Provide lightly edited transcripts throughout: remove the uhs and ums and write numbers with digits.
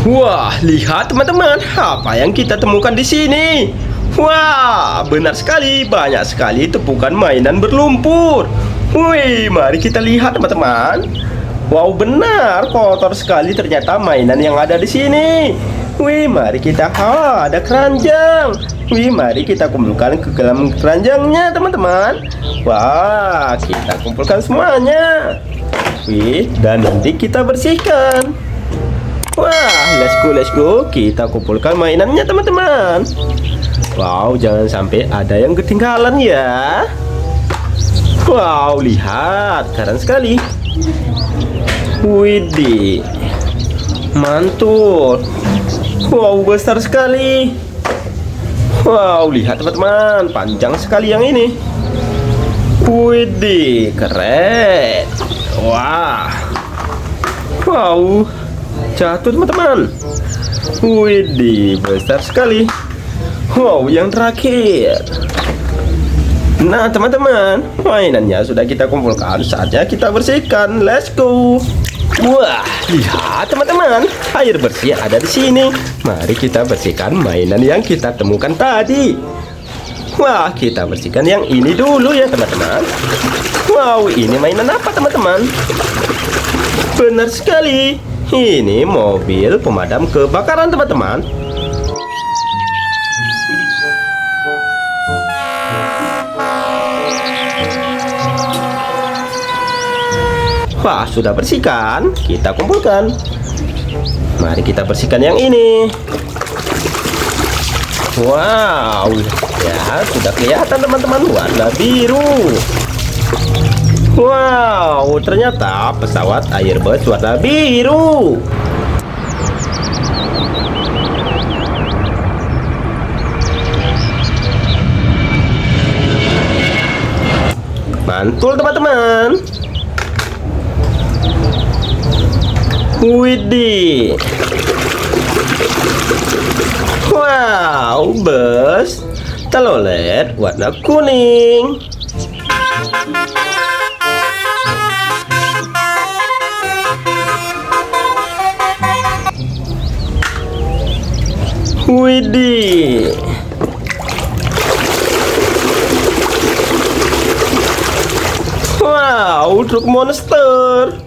Wah, lihat teman-teman, apa yang kita temukan di sini. Wah, benar sekali, banyak sekali tumpukan mainan berlumpur. Wih, mari kita lihat teman-teman. Wow, benar, kotor sekali ternyata mainan yang ada di sini. Wih, mari kita, ada keranjang. Wih, mari kita kumpulkan ke dalam keranjangnya teman-teman. Wah, kita kumpulkan semuanya. Wih, dan nanti kita bersihkan. Wah, let's go, kita kumpulkan mainannya teman-teman. Wow, jangan sampai ada yang ketinggalan ya. Wow, lihat, keren sekali. Widih, mantul. Wow, besar sekali. Wow, lihat teman-teman, panjang sekali yang ini. Widih, keren. Wah, wow, jatuh teman-teman. Widih, besar sekali. Wow, yang terakhir. Nah teman-teman, mainannya sudah kita kumpulkan, saatnya kita bersihkan. Let's go. Wah, lihat teman-teman, air bersih ada di sini. Mari kita bersihkan mainan yang kita temukan tadi. Wah, kita bersihkan yang ini dulu ya teman-teman. Wow, ini mainan apa teman-teman? Benar sekali, ini mobil pemadam kebakaran teman-teman. Wah, sudah bersihkan, kita kumpulkan. Mari kita bersihkan yang ini. Wow, ya sudah kelihatan teman-teman, warna biru. Wow, ternyata pesawat Airbus warna biru. Mantul teman-teman. Widih. Wow, bus telolet warna kuning. Widih. Wow, truk monster.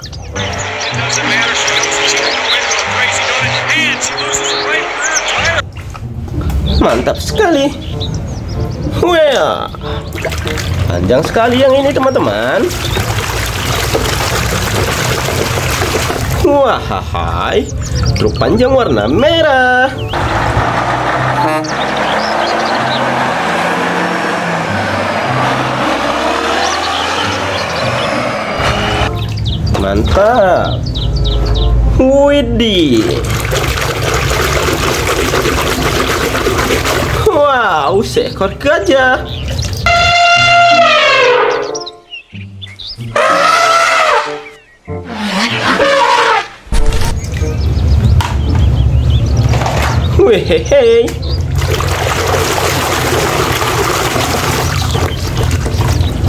Mantap sekali. Wah, panjang sekali yang ini teman-teman. Wah, hai, truk panjang warna merah. Mantap. Widih. Wow, seekor gajah. Wehehe.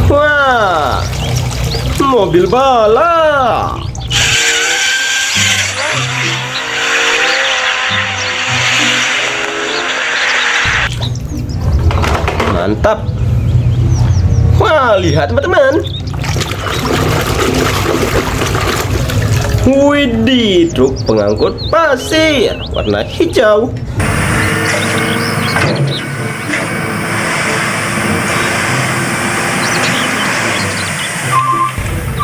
Wah, mobil balap. Mantap. Wah, lihat teman-teman. Widih, truk pengangkut pasir warna hijau.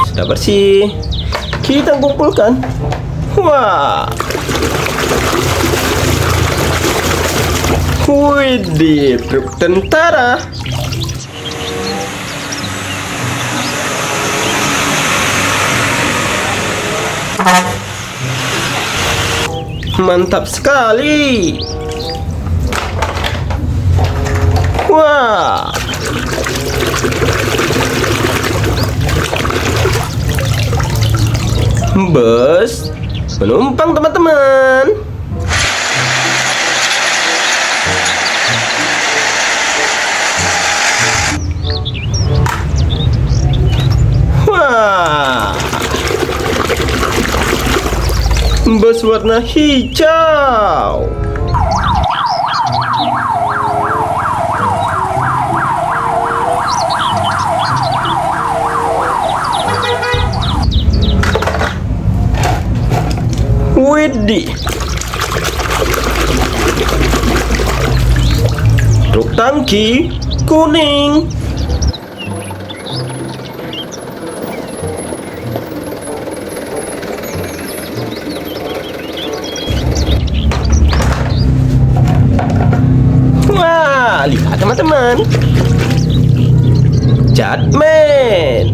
Sudah bersih, kita kumpulkan. Wah, widih, truk tentara. Mantap sekali. Wah, bus penumpang teman-teman. Wah, bus warna hijau. Widih, truk tangki kuning. Wah, lihat teman-teman, Jatman.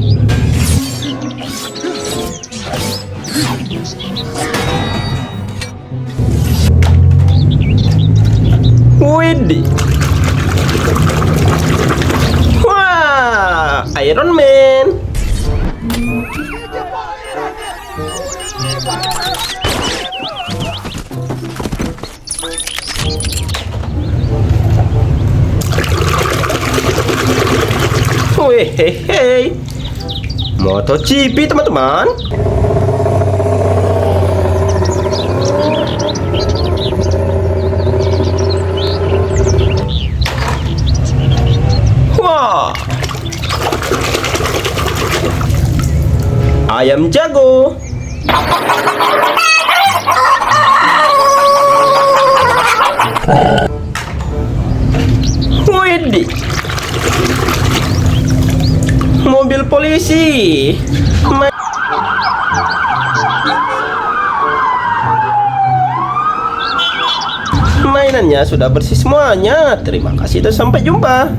Widih, wah, Iron Man. Wehehe, MotoGP teman-teman. Wah, ayam jago. Widih, mobil polisi. Mainannya sudah bersih semuanya. Terima kasih dan sampai jumpa.